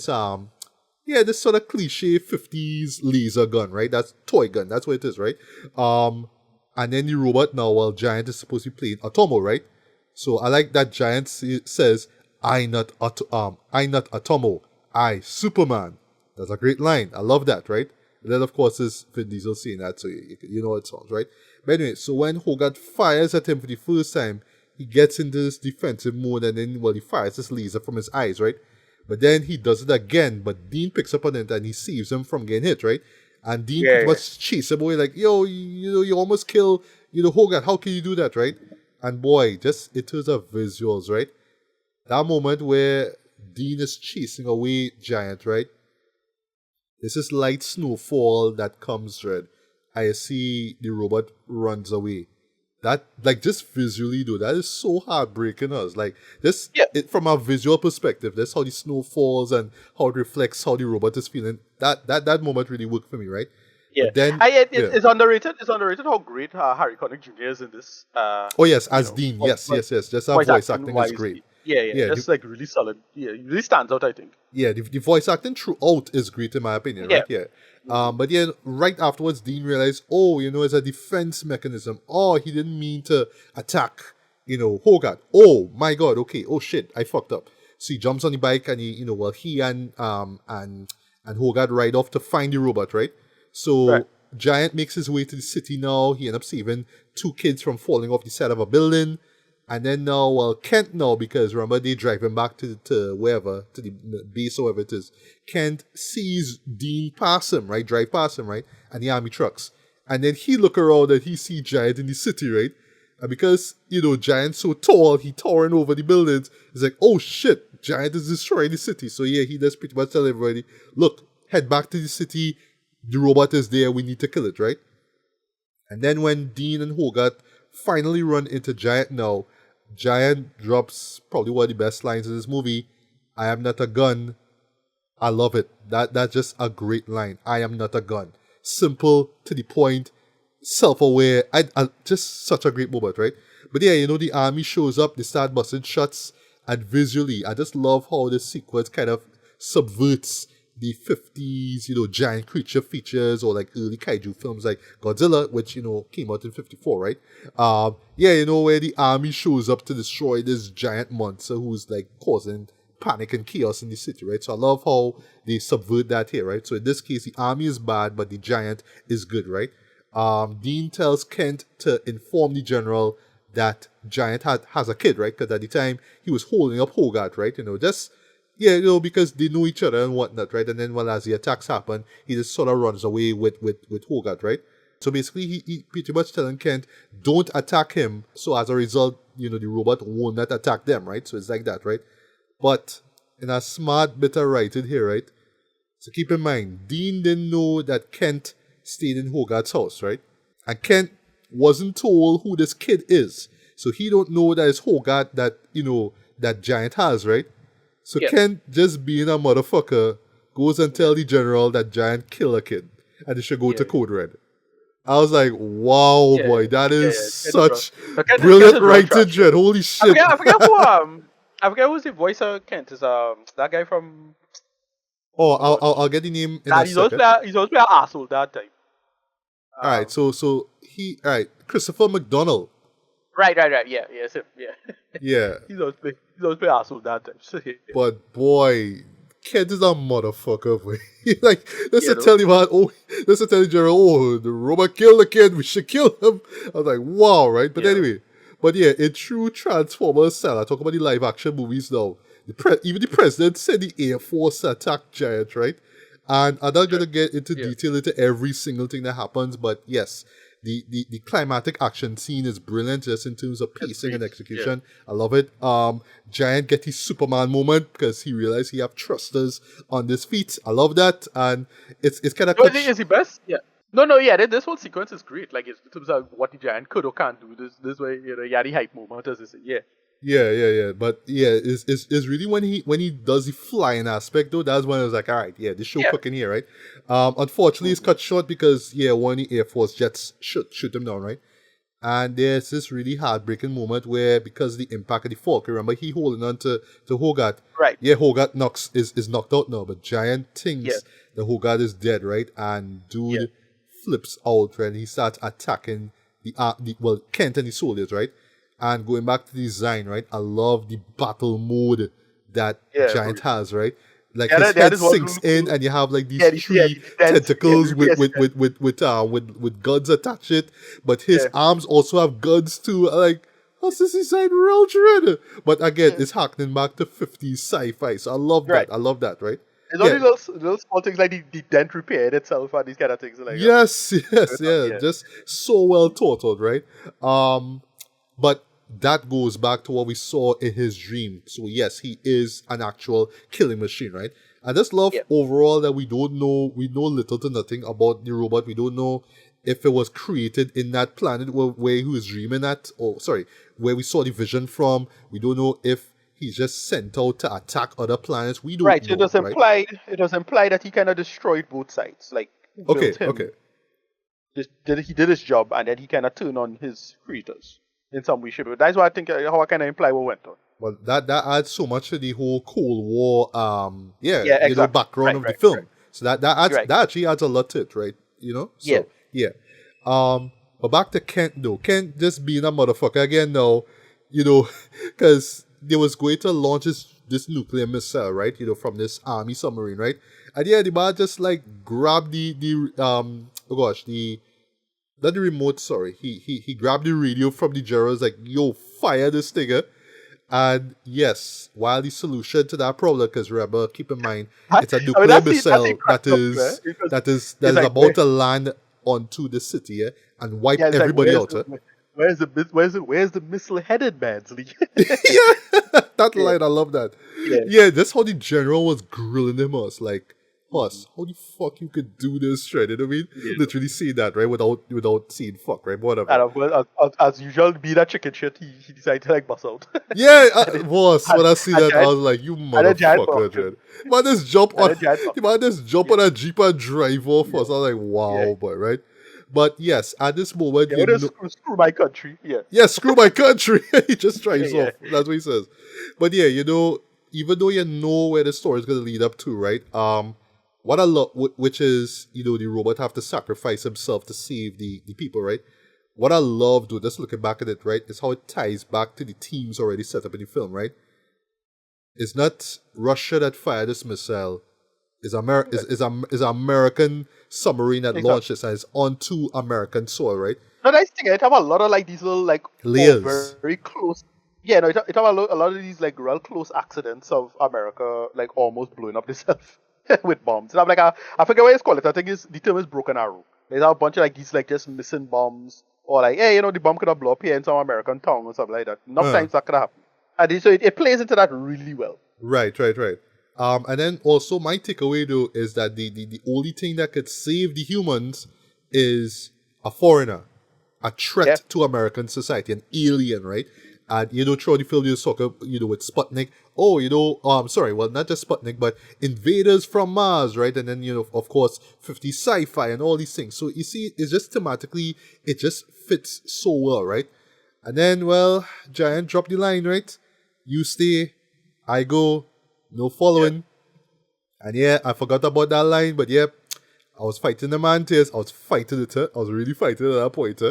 sort of cliche 50s laser gun, right? That's toy gun, that's what it is, right? And then the robot now, well, Giant is supposed to be playing Atomo, right? So I like that Giant says, I not Atomo, I Superman. That's a great line. I love that, right? And then, of course, is Vin Diesel saying that, so you know what it sounds, right? But anyway, so when Hogarth fires at him for the first time, he gets into this defensive mode and then, well, he fires this laser from his eyes, right? But then he does it again, but Dean picks up on it and he saves him from getting hit, right? And Dean pretty much chases him away like, yo, you almost kill, Hogarth, how can you do that, right? And boy, just in terms of visuals, right? That moment where Dean is chasing away Giant, right? This is light snowfall that comes, right? I see the robot runs away. That, like, just visually, though, that is so heartbreaking us. Like, from a visual perspective, that's how the snow falls and how it reflects how the robot is feeling. That moment really worked for me, right? Yeah. But then, it's underrated. It's underrated how great Harry Connick Jr. is in this. Oh, yes, as Dean. Yes. Just our voice acting is great. Yeah. That's like really solid. Yeah, it really stands out, I think. Yeah, the voice acting throughout is great in my opinion, right? Yeah. But yeah, right afterwards, Dean realized, it's a defense mechanism. Oh, he didn't mean to attack, Hogarth. Oh my God, okay. Oh shit, I fucked up. So he jumps on the bike and he and Hogarth ride off to find the robot, right? So Right. Giant makes his way to the city now. He ends up saving 2 kids from falling off the side of a building. And then now, well, Kent now, because remember they drive him back to wherever, to the base or wherever it is. Kent sees Dean pass him, right? Drive past him, right? And the army trucks. And then he look around and he see Giant in the city, right? And because, Giant's so tall, he towering over the buildings, it's like, oh shit, Giant is destroying the city. So yeah, he does pretty much tell everybody, look, head back to the city, the robot is there, we need to kill it, right? And then when Dean and Hogarth finally run into Giant now, Giant drops probably one of the best lines in this movie. I am not a gun. I love it. That's just a great line. I am not a gun. Simple, to the point, self-aware. I just such a great moment, right? But yeah, the army shows up, they start busting shots, and visually, I just love how this sequence kind of subverts the 50s, giant creature features or like early kaiju films like Godzilla, which, came out in 54, right? Where the army shows up to destroy this giant monster who's like causing panic and chaos in the city, right? So I love how they subvert that here, right? So in this case, the army is bad, but the giant is good, right? Dean tells Kent to inform the general that Giant has a kid, right? Because at the time, he was holding up Hogarth, right? Because they know each other and whatnot, right? And then, well, as the attacks happen, he just sort of runs away with Hogarth, right? So basically, he pretty much telling Kent, don't attack him. So as a result, the robot will not attack them, right? So it's like that, right? But in a smart bit of writing here, right? So keep in mind, Dean didn't know that Kent stayed in Hogarth's house, right? And Kent wasn't told who this kid is. So he don't know that it's Hogarth that, that Giant has, right? So Yeah. Kent, just being a motherfucker, goes and tell the general that Giant killed a kid and they should go to Yeah. Code Red. I was like, wow, Yeah. boy, that Yeah. is Yeah. Kent is real. such No, Kent brilliant is real writing, trash. Yeah. Dread. Holy I shit. forget. I forget who. I forget who's the voice of Kent. Is that guy from? Oh, Oh gosh. I'll get the name in a That second. he's always play an asshole that time. All right, so he, all right, Christopher McDonald. Right. Yeah. Yes. Yeah. Yeah, He's always play asshole that time. So, yeah. but boy, Kent is a motherfucker, boy. Like, let's You just know. tell him how, oh, let's just tell the general, oh, the robot killed the kid, we should kill him. I was like, wow, right? But Yeah. anyway, but yeah, in true Transformers style, I talk about the live action movies now. Even the president said the Air Force attacked Giant, right? And I'm not gonna get into Yeah. detail into every single thing that happens, but yes, the climatic action scene is brilliant just in terms of pacing and great. execution. I love it. Giant get his Superman moment because he realized he have thrusters on his feet. I love that, and it's kind of No, is he best? Yeah. No, yeah. This whole sequence is great. Like, it's in terms of what the Giant could or can't do. This way, yeah, the hype moment, as they say. Yeah. Yeah. But yeah, it's really when he does the flying aspect though, that's when I was like, all right, yeah, this show Yeah. cooking here, right? Unfortunately, it's cut short because yeah, one of the Air Force jets shoot him down, right? And there's this really heartbreaking moment where because of the impact of the fork, remember he holding on to Hogarth. Right. Yeah, Hogarth is knocked out now, but Giant thinks Yeah. the Hogarth is dead, right? And dude Yeah. flips out and he starts attacking the Kent and the soldiers, right? And going back to the design, right? I love the battle mode that Yeah, Giant has, right? Like Yeah, his that head is what sinks really in, cool. and you have like these Yeah, three the dents, tentacles yeah, with guns attached to it. But his Yeah. arms also have guns too. Like, how's this design real dread? But again, it's harkening back to 50s sci-fi. So I love Right. that. I love that, right? There's only little small things like the dent repaired itself and these kind of things. Like, Yes, yeah. Yeah. Just so well thought out, right? But that goes back to what we saw in his dream. So yes, he is an actual killing machine, right? I just love Yeah. overall that we know little to nothing about the robot. We don't know if it was created in that planet where he was dreaming at, or sorry, where we saw the vision from. We don't know if he's just sent out to attack other planets. We don't Right. So know, right? it was implied that he kind of destroyed both sides. Like, who Okay, built him? okay. He did his job, and then he kind of turned on his creators in some way, shape. But that's why I think how I kind of imply what went on. Well, that adds so much to the whole Cold War, Yeah, exactly. background of the Right. film. So that adds Right. that actually adds a lot to it, right? So yeah. But back to Kent though. Kent just being a motherfucker again now, because they was going to launch this nuclear missile, right? From this army submarine, right? And yeah, the man just like grabbed not the remote, sorry. He grabbed the radio from the generals, like, yo, fire this nigga. And yes, while the solution to that problem, because remember, keep in mind, it's a nuclear that's missile cracked up, man, because that is like, about to land onto the city, yeah, and wipe it's like, everybody out. where's the missile-headed Mansley? Yeah, that line, I love that. Yeah. Yeah, that's how the general was grilling him. Was like, Huss, how the fuck you could do this, right? You know what I mean? Yeah. Literally see that, right? Without seeing fuck, right? Whatever. And of course, as usual, be that chicken shit, he decided to like bust out. Yeah, boss. When I see that, I Giant- was like, "You a giant motherfucker, bomb. Jed!" Man, just jump on. a giant bomb. Man, just jump on a jeep and drive off us. I was like, "Wow, Yeah. boy!" Right? But yes, at this moment, Yeah, screw my country. Yeah. yeah, screw my country. He just drives Yeah. off. That's what he says. But yeah, even though you know where the story is going to lead up to, right? What I love, which is, the robot have to sacrifice himself to save the people, right? What I love, dude, just looking back at it, right, is how it ties back to the teams already set up in the film, right? It's not Russia that fired this missile. It's American submarine that launched this, and it's onto American soil, right? No, that's the thing. It have a lot of like these little like Layers. very close. Yeah, no, it have a lot of these like real close accidents of America like almost blowing up itself with bombs. And I'm like, I forget what it's called. I think the term is broken arrow. There's a bunch of like these like just missing bombs, or like, hey, the bomb could have blown up here in some American town or something like that. Enough times that could happen, and so it plays into that really well. Right. And then also my takeaway though is that the only thing that could save the humans is a foreigner, a threat to American society, an alien, right? And throughout the film, you talk, with Sputnik. Oh, sorry, well, not just Sputnik, but invaders from Mars, right? And then, of course, 50 sci-fi and all these things. So you see, it's just thematically, it just fits so well, right? And then, well, Giant dropped the line, right? You stay, I go, no following. And yeah, I forgot about that line, but yeah, I was fighting the Mantis. I was fighting it. I was really fighting at that point.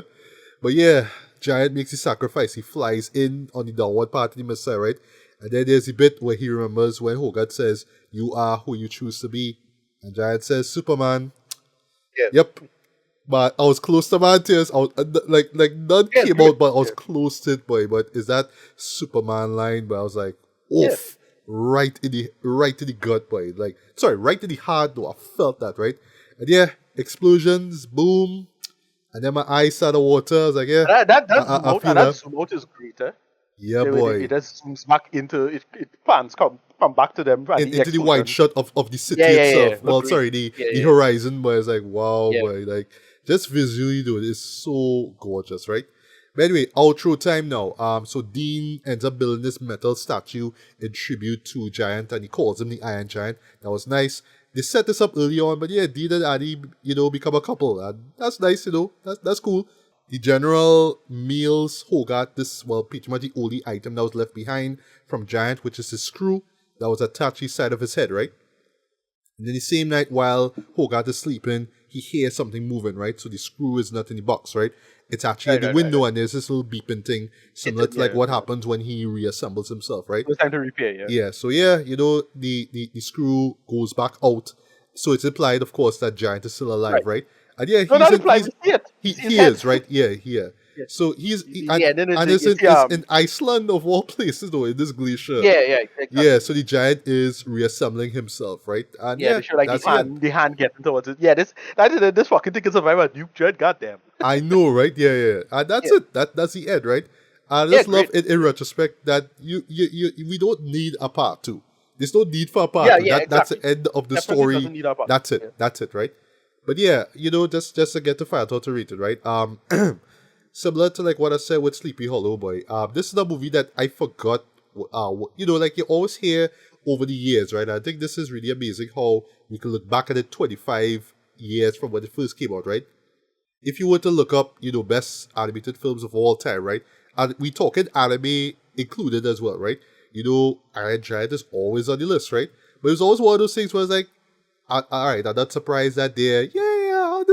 But yeah, Giant makes his sacrifice. He flies in on the downward part of the missile, right? And then there's a bit where he remembers when Hogarth says, "You are who you choose to be." And Giant says, "Superman." Yeah. Yep. But I was close to Mantis. I was like none came out, but I was close to it, boy. But is that Superman line? But I was like, oof, right in the gut, boy. Like, sorry, right in the heart, though. I felt that, right? And yeah, explosions, boom. And then my eyes started water. I was like, yeah. That zoom out is great, eh? Yeah, boy. It just zooms back into it. Plans come back to them into the wide shot of the city itself. Yeah. Well, sorry, the horizon. But it's like, wow, boy. Like, just visually, dude, it's so gorgeous, right? But anyway, outro time now. So Dean ends up building this metal statue in tribute to Giant, and he calls him the Iron Giant. That was nice. They set this up early on, but yeah, Dean and Addy, become a couple. And that's nice, That's cool. The general mails Hogarth this, well, pretty much the only item that was left behind from Giant, which is his screw that was attached to the side of his head, right? And then the same night, while Hogarth is sleeping, he hears something moving, right? So the screw is not in the box, right? It's actually in the window, and there's this little beeping thing, similar to like what happens when he reassembles himself, right? It's time to repair, yeah. Yeah, so yeah, the screw goes back out. So it's implied, of course, that Giant is still alive, right? And yeah, he is, right? Yeah. So he's in Iceland of all places, though, in this glacier. Yeah, exactly. Yeah, so the Giant is reassembling himself, right? And they show like the hand getting towards it. Yeah, this fucking thing can survive a nuke jet, goddamn. I know, right? Yeah. And that's it. That's the end, right? I just love it in retrospect that we don't need a part 2. There's no need for a part 2. Exactly. That's the end of the story. That's it. That's it, right? But yeah, just to get the Fire to rate it, right? Similar to like what I said with Sleepy Hollow, boy. This is a movie that I forgot. Like you always hear over the years, right? I think this is really amazing how we can look back at it 25 years from when it first came out, right? If you were to look up, best animated films of all time, right? And we talking anime included as well, right? Iron Giant is always on the list, right? But it's always one of those things where it's like, all right, I'm not surprised that they're, I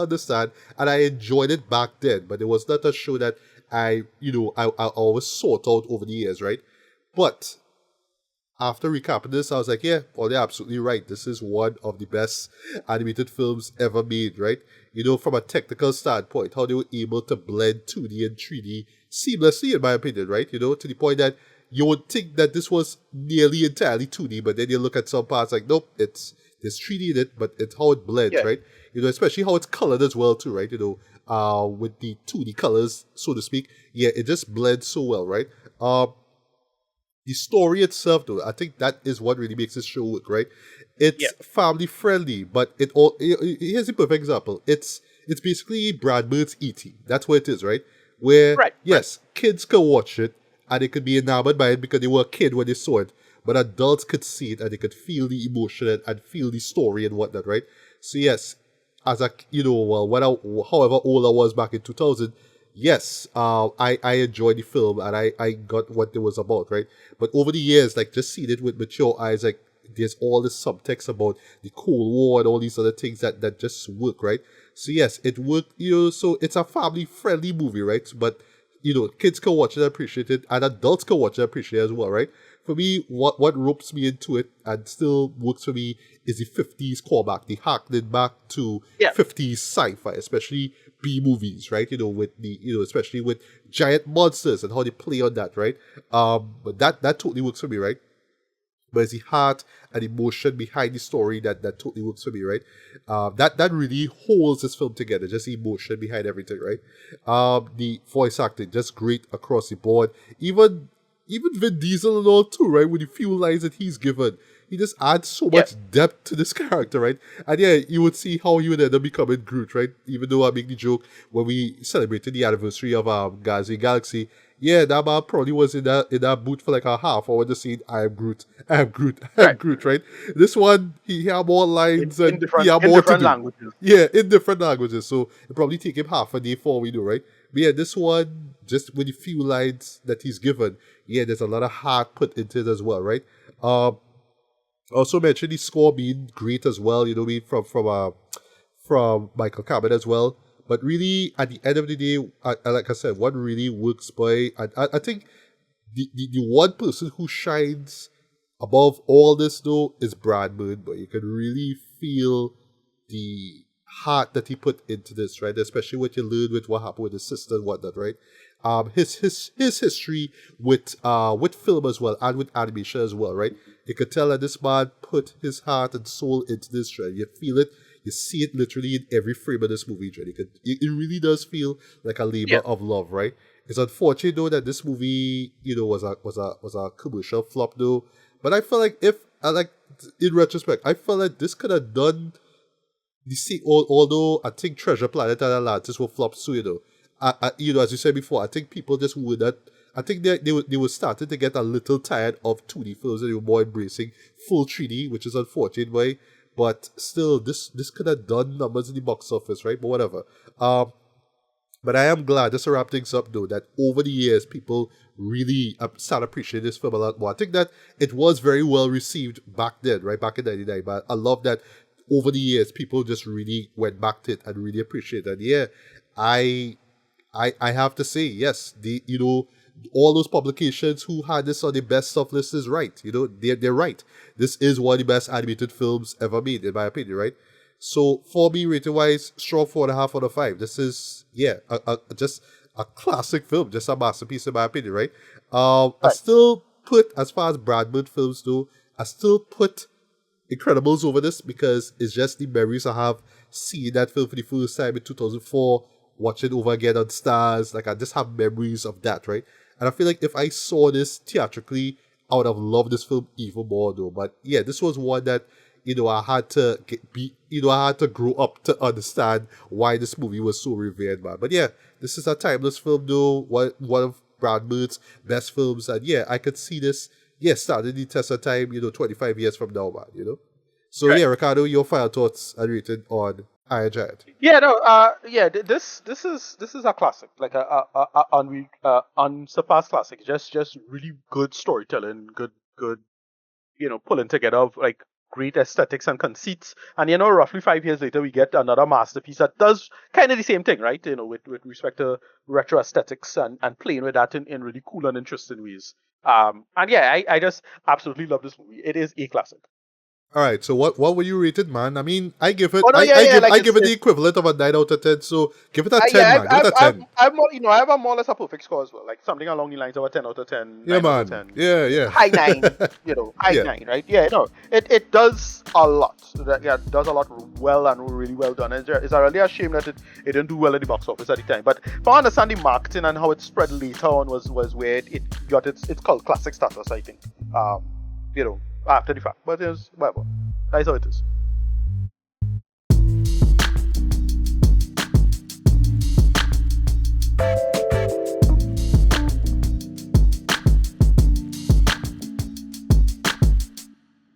understand. And I enjoyed it back then, but it was not a show that I always sought out over the years, right? But after recapping this, I was like, yeah, well, they're absolutely right. This is one of the best animated films ever made, right? From a technical standpoint, how they were able to blend 2D and 3D seamlessly, in my opinion, right? To the point that you would think that this was nearly entirely 2D, but then you look at some parts like, nope, there's 3D in it, but it's how it blends, right? Especially how it's colored as well too, right? With the 2D colors, so to speak. Yeah, it just blends so well, right? The story itself, though, I think that is what really makes this show work, right? It's family friendly, but here's a perfect example. It's basically Brad Bird's E.T. That's what it is, right? Where, kids can watch it, and they could be enamored by it because they were a kid when they saw it. But adults could see it and they could feel the emotion and feel the story and whatnot, right? So yes, as a however old I was back in 2000, yes, I enjoyed the film and I got what it was about, right? But over the years, like just seeing it with mature eyes, like there's all this subtext about the Cold War and all these other things that just work, right? So yes, it worked, so it's a family friendly movie, right? But kids can watch it and appreciate it, and adults can watch it and appreciate it as well, right? For me, what ropes me into it and still works for me is the 50s callback, the harkening back to 50s sci-fi, especially B movies, right? With the especially with giant monsters and how they play on that, right? But that totally works for me, right? But it's the heart and emotion behind the story that totally works for me, right? That really holds this film together, just the emotion behind everything, right? The voice acting, just great across the board. Even Vin Diesel and all too, right? With the few lines that he's given, he just adds so Yeah. much depth to this character, right? And yeah, you would see how he would end up becoming Groot, right? Even though I make the joke when we celebrated the anniversary of Guardians of the Galaxy, yeah, that man probably was in that booth for like a half hour just saying, I am Groot, I am Groot, I am Right. Groot, right? This one, he had more lines and he had in more to different do. languages. Yeah, in different languages. So it probably take him half a day for we do, right? But yeah, this one, just with the few lines that he's given, yeah, there's a lot of heart put into it as well, right? Also mentioned the score being great as well, you know what I mean, from Michael Cameron as well. But really, at the end of the day, like I said, what really works by, I think the one person who shines above all this though is Brad Bird, but you can really feel the heart that he put into this, right? Especially what you learn with what happened with his sister and whatnot, right? His history with film as well and with animation as well, right? You could tell that this man put his heart and soul into this, right? You feel it, you see it literally in every frame of this movie, right? It really does feel like a labor of love, right? It's unfortunate though that this movie, you know, was a commercial flop though. But I feel like in retrospect, I felt like this could have done the see. Although I think Treasure Planet and Atlantis were flops too, you know. You know, as you said before, I think people just would not. I think they were starting to get a little tired of 2D films and they were more embracing full 3D, which is unfortunate, way. But still, this could have done numbers in the box office, right? But whatever. But I am glad, just to wrap things up though, that over the years people really start appreciating this film a lot more. I think that it was very well received back then, right? Back in '99. But I love that over the years people just really went back to it and really appreciate it. And yeah, I have to say, yes, all those publications who had this on the best stuff list is right. You know, they're right. This is one of the best animated films ever made, in my opinion, right? So for me, rating wise, strong 4.5 out of 5. This is just a classic film, just a masterpiece in my opinion, right? I still put, as far as Brad Bird films do, I still put Incredibles over this because it's just the memories I have seeing that film for the first time in 2004, watching over again on Stars. Like I just have memories of that, right? And I feel like if I saw this theatrically, I would have loved this film even more though. But yeah, this was one that I had to I had to grow up to understand why this movie was so revered, man. But yeah, this is a timeless film, though. One of Brad Bird's best films, and yeah, I could see this, starting the test of time, 25 years from now, man. So yeah, Ricardo, your final thoughts and rating on Iron Giant. Yeah, no, this is a classic, like a unsurpassed classic. Just really good storytelling, good, pulling together of like great aesthetics and conceits. And roughly 5 years later, we get another masterpiece that does kind of the same thing, right? With respect to retro aesthetics and playing with that in really cool and interesting ways. And yeah, I just absolutely love this movie. It is a classic. All right, so what would you rate it, man? I mean, I give it. Oh, no, I give it the equivalent of a 9 out of 10. So give it a 10, man. Give it a 10. I have a more or less a perfect score as well, like something along the lines of a 10 out of 10. Yeah, 9 man. Out of 10. Yeah. High 9. High 9, right? Yeah, it does a lot. It does a lot well and really well done. It's really a shame that it didn't do well at the box office at the time. But for understanding marketing and how it spread later on was where it got its called classic status, I think. After the fact, but it's whatever. That's how it is.